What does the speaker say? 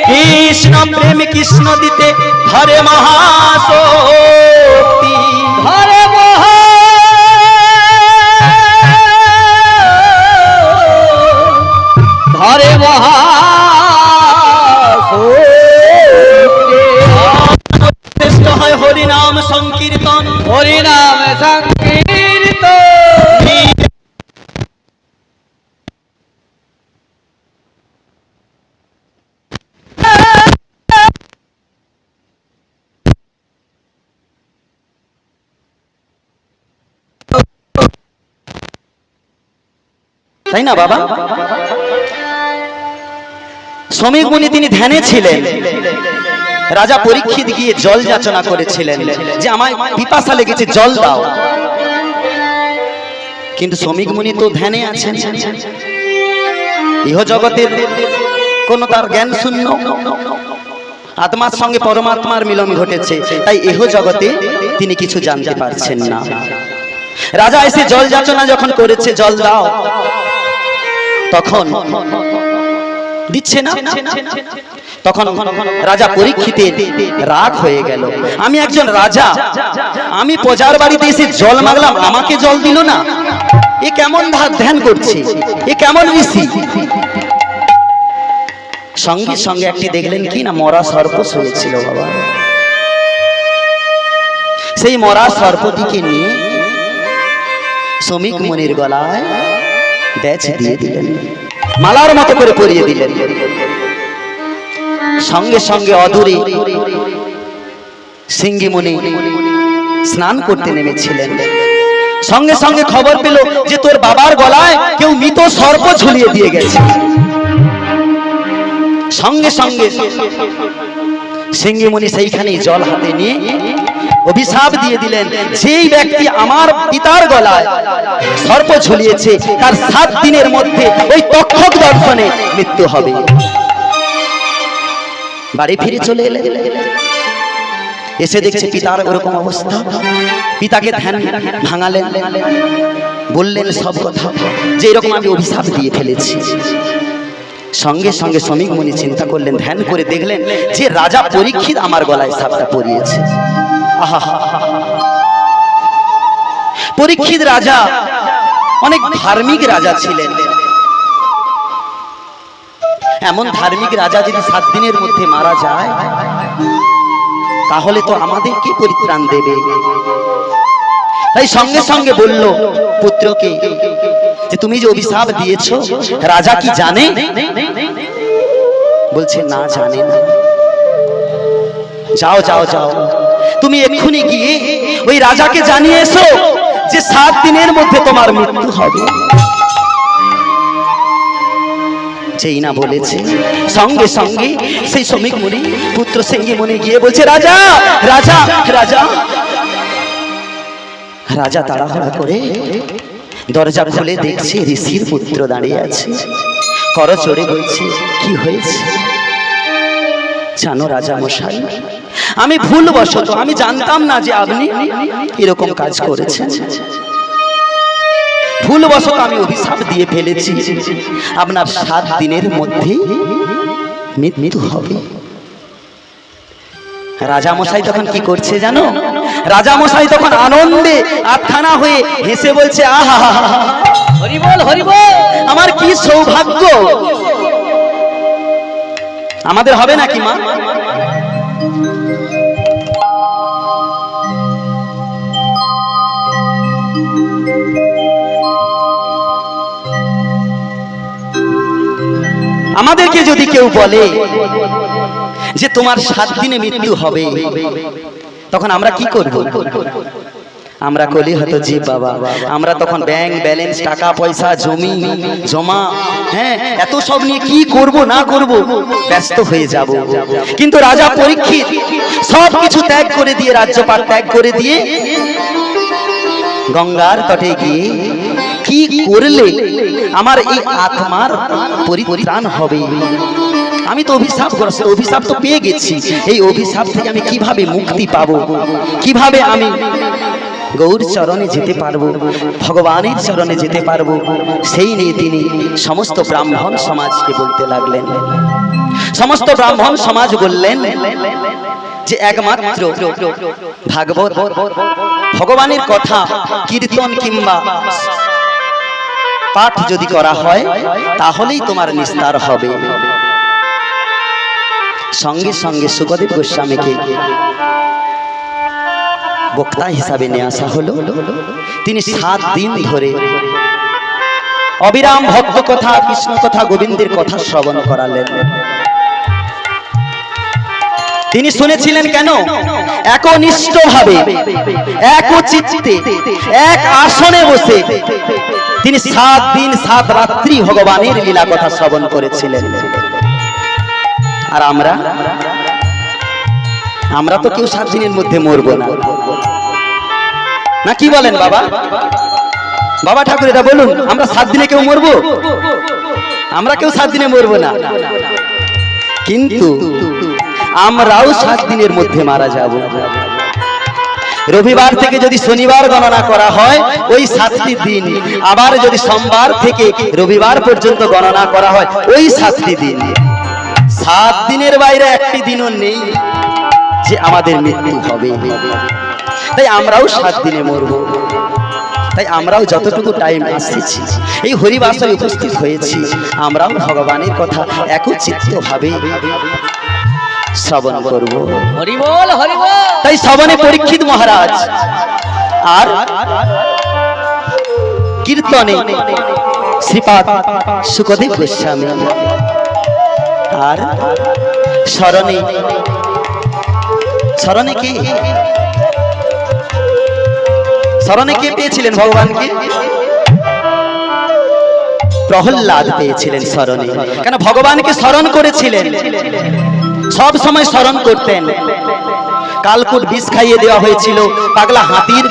কৃষ্ণ প্রেম কৃষ্ণ দিতে ধরে মহাশক্তি, ধরে ধরে মহাশক্তি হয় হরিনাম সংকীর্তন, হরিনাম সংকীর্তন। তাই না বাবা? শ্রমিক মুনি তিনি ধ্যানে ছিলেন। রাজা পরীক্ষিত গিয়ে জল যাচনা করেছিলেন যে আমায় পিপাসা লেগেছে, জল দাও। কিন্তু শ্রমিক মুনি তো ধ্যানে আছেন, ইহ জগতের কোন তার জ্ঞান শূন্য, আত্মার সঙ্গে পরমাত্মার মিলন ঘটেছে, তাই ইহ জগতে তিনি কিছু জানতে পারছেন না। রাজা এসে জল যাচনা যখন করেছে, জল দাও, তখন দিচ্ছে না। তখন রাজা পরীক্ষিতের রাগ হয়ে গেল, আমি একজন রাজা, আমি প্রজার বাড়িতে এসে জল মাগলাম, আমাকে জল দিল না, এ কেমন ধ্যান করছে, এ কেমন ঋষি। সঙ্গে সঙ্গে একটি দেখলেন কি না, মরা সর্প শুয়েছিল বাবা। সেই মরা সর্পটিকে নিয়ে শ্রমিক মুনির গলায় ব্যাচ দিয়ে দিলেন, মালার মতো করে পরিয়ে দিলেন। সঙ্গে সঙ্গে অদূরে সিংহী মুনি স্নান করতে নেমেছিলেন। সঙ্গে সঙ্গে খবর পেল যে তোর বাবার গলায় কেউ মৃত সর্প ঝুলিয়ে দিয়ে গেছে। সঙ্গে সঙ্গে সিংহী মুনি সেইখানেই জল হাতে নিয়ে অভিশাপ দিয়ে দিলেন, যেই ব্যক্তি আমার পিতার গলায় সর্প ঝুলিয়েছে তার 7 দিনের মধ্যে ওই তক্ষক দর্শনে মৃত্যু হবে। বাড়ি ফিরে চলে এলেন, এসে দেখছে পিতার ওরকম অবস্থা। পিতাকে ধ্যান ভাঙালেন, বললেন সব কথা যে এরকম আমি অভিশাপ দিয়ে ফেলেছি। সঙ্গে সঙ্গে শ্রমিক মুনি চিন্তা করলেন, ধ্যান করে দেখলেন যে রাজা পরীক্ষিত আমার গলায় সাপটা পরিয়েছে। আহা, পরীক্ষিত রাজা অনেক ধার্মিক রাজা ছিলেন। এমন ধার্মিক রাজা যদি 7 দিনের মধ্যে মারা যায়, তাহলে তো আমাদেরকে পরিত্রাণ দেবে। তাই সঙ্গে সঙ্গে বলল পুত্রকে যে তুমি যে অভিশাপ দিয়েছো রাজা কি জানে? বলছে না, জানে না। যাও যাও যাও, তুমি এক্ষুনি গিয়ে ওই রাজাকে জানিয়ে এসো যে 7 দিনের মধ্যে তোমার মৃত্যু হবে। যেই না বলেছে, সঙ্গে সঙ্গে সেই শ্রমিক মুনি পুত্র সিংহী মুনি গিয়ে বলছে রাজা রাজা রাজা। রাজা তাড়াহুড়া করে দরজা খুলে দেখছে ঋষির পুত্র দাঁড়িয়ে আছে, করজোড়ে বলছে কি হয়েছে? জানো রাজা মশাই, আমি ভুলবশত, আমি জানতাম না যে আপনি এরকম কাজ করেছেন। ভুলবশত আমি অভিশাপ দিয়ে ফেলেছি, আপনার 7 দিনের মধ্যে মৃত্যু হবে। রাজামশাই তখন কি করছে জানো? রাজামশাই তখন আনন্দে আত্মানা হয়ে হেসে বলছে আহা, হরি বল হরি বল, আমার কি সৌভাগ্য। আমাদের হবে নাকি মা? আমাদেরকে যদি কেউ বলে যে তোমার 7 দিনে মৃত্যু হবে, তখন আমরা কি করব? আমরা কলি হতো জি বাবা, আমরা তখন ব্যাংক ব্যালেন্স, টাকা পয়সা, জমি জমা, হ্যাঁ এত সব নিয়ে কি করব না করব ব্যস্ত হয়ে যাব। কিন্তু রাজা পরীক্ষিত সব কিছু ত্যাগ করে দিয়ে, রাজ্যপাট ত্যাগ করে দিয়ে গঙ্গার তটে গিয়ে কি করলে আমার এই আত্মার পরিত্রাণ হবে? আমি তো অভিশাপ তো পেয়ে গেছি, এই অভিশাপ থেকে আমি কিভাবে মুক্তি পাবো, কিভাবে আমি গৌর চরণে যেতে পারবো, ভগবানের চরণে যেতে পারবো, সেই নিয়ে তিনি সমস্ত ব্রাহ্মণ সমাজকে বলতে লাগলেন। সমস্ত ব্রাহ্মণ সমাজ বললেন যে একমাত্র ভাগবত ভগবানের কথা কীর্তন কিংবা পাঠ যদি করা হয় তাহলেই তোমার নিস্তার হবে। সঙ্গে সঙ্গে শুকদেব গোস্বামীকে বক্তা হিসাবে নিয়ে আসা হলো। তিনি 7 দিন ধরে অবিরাম ভক্ত কথা, কৃষ্ণ কথা, গোবিন্দের কথা শ্রবণ করালেন। তিনি শুনেছিলেন কেন? একনিষ্ঠ ভাবে, এক চিত্তে, এক আসনে বসে তিনি 7 দিন 7 রাত্রি ভগবানের লীলা কথা শ্রবণ করেছিলেন। আর আমরা তো কেউ 7 দিনের মধ্যে মরবো না, না কি বলেন বাবা? বাবা ঠাকুর এটা বলুন, আমরা 7 দিনে কেউ মরবো? আমরা কেউ 7 দিনে মরবো না, কিন্তু আমরাও 7 দিনের মধ্যে মারা যাব। রবিবার থেকে যদি শনিবার গণনা করা হয় ওই 7টি দিন, আবার যদি সোমবার থেকে রবিবার পর্যন্ত গণনা করা হয় ওই 7টি দিন। 7 দিনের বাইরে একটি দিনও নেই যে আমাদের মৃত্যু হবে। তাই আমরাও 7 দিনে মরব। তাই আমরাও যতটুকু টাইম আসছি, এই হরিবাসরে উপস্থিত হয়েছি, আমরাও ভগবানের কথা একচিত্ত ভাবে শ্রবণ করব। হরি বল, হরি বল। তাই শ্রবণে পরীক্ষিত মহারাজ, আর কীর্তনে শ্রীপাদ শুকদেব গোস্বামী, আর স্মরণে কে? স্মরণে কে পেয়েছিলেন ভগবানকে? প্রহ্লাদ পেয়েছিলেন স্মরণে। কেন? ভগবানকে স্মরণ করেছিলেন, সব সময় স্মরণ করতেন। কালকুট বিষ খাইয়ে দেওয়া হয়েছিল, পাগলা হাতির